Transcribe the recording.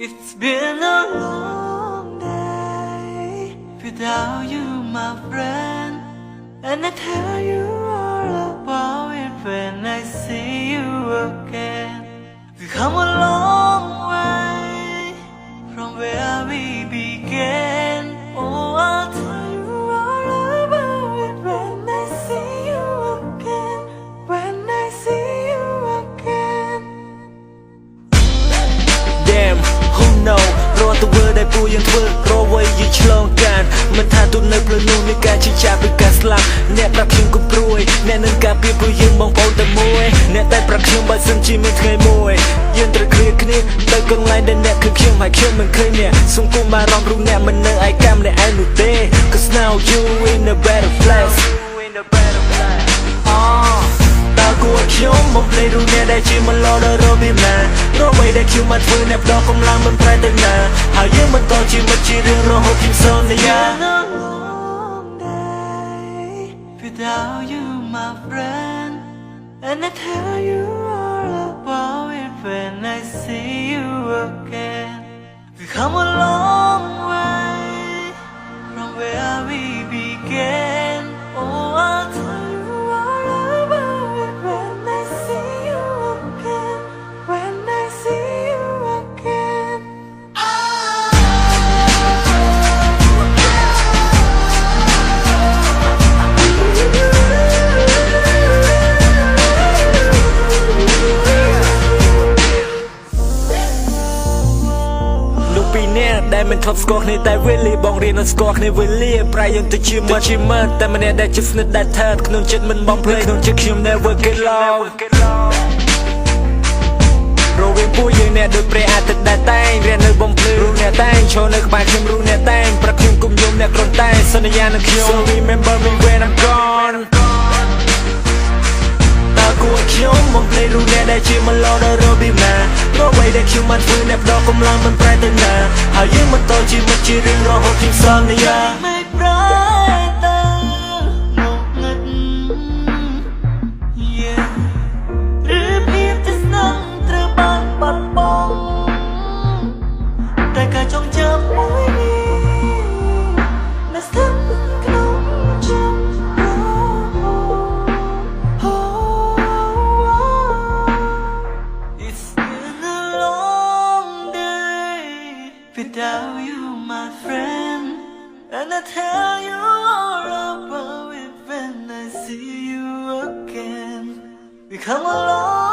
It's been a long day without you, my friend. And I tell you all about it when I see you again. We've come a long way from where we began. Oh, I'll tell you all about it when I see you again. When I see you again. Damn, who know? រាល់ទង្វើដែលពួកយើងធ្វើរកអ្វីយើងឆ្លងកាត់មិនថាទូនៅផ្លូវនោះមានការជិះចាប់ឬការស្លាប់អ្នកប្រាប់ខ្ញុំកុំព្រួយអ្នកនឹងការពារពួកយើងបងប្អូនតែមួយអ្នកតែប្រាប់ខ្ញុំបើសិនជាមានថ្ងៃមួយយើងត្រូវគ្រាគ្នាទៅកន្លែងដែលអ្នកឃើញខ្ញុំហើយខ្ញុំមិនឃើញអ្នកសង្គមបារម្ភរូបអ្នកមិននៅឯកាមម្នាក់ឯងនោះទេ Cause now you in a better place គួរខ្ញុំបំភ្លេចរូបអ្នកដែលជាមិនឡដល់រពីណារកអ្វីដែលខ្ញុំបានធ្វើអ្នកផ្ដោតកម្លាំងមិនប្រែទៅណាហើយយើងបន្តជាមិត្តជារឿងរហូតខ្ញុំសន្យា Without you, my friend, and I tell you all about it when I see you again. We've come a long way from where we began. Oh, I'll tell you all about it when I see you again. When I see you again. ដែលមិនធ្លាប់ស្គាល់គ្នាតែវេលាបងរៀននឹងស្គាល់គ្នាវេលាប្រែយើងទៅជាមិត្តតែម្នាក់ដែលជិតស្និទ្ធដែលថើបក្នុងចិត្តមិនបងភ្លេចក្នុងចិត្តខ្ញុំ never get lost រវាងពួកយើងអ្នកដូចព្រះអាទិត្យដែលតែងរៀននៅបំភ្លឺរូបអ្នកតែងឈរនៅក្បែរខ្ញុំរូបអ្នកតែងប្រាប់ខ្ញុំគុំយំអ្នកគ្រាន់តែសន្យានឹងខ្ញុំ So remember me when I'm gone គួរខ្ញុំបំភ្លេចរូបអ្នកដែលជាមិនឡដល់រពីណារកអ្វីដែលខ្ញុំបានធ្វើអ្នកផ្ដោតកម្លាំងមិនប្រែទៅណាហើយយើងបន្តជាមិត្តជារឿងរហូតខ្ញុំសន្យាไม่ប្រែទៅមកងឹត Yeah ឬភាពជាស្នងត្រូវបានបាត់បង់តែការចងចាំមួយនេះនៅស្ថិតក្នុងចិត្ត Without you, my friend, and I tell you all about it when I see you again. We come along.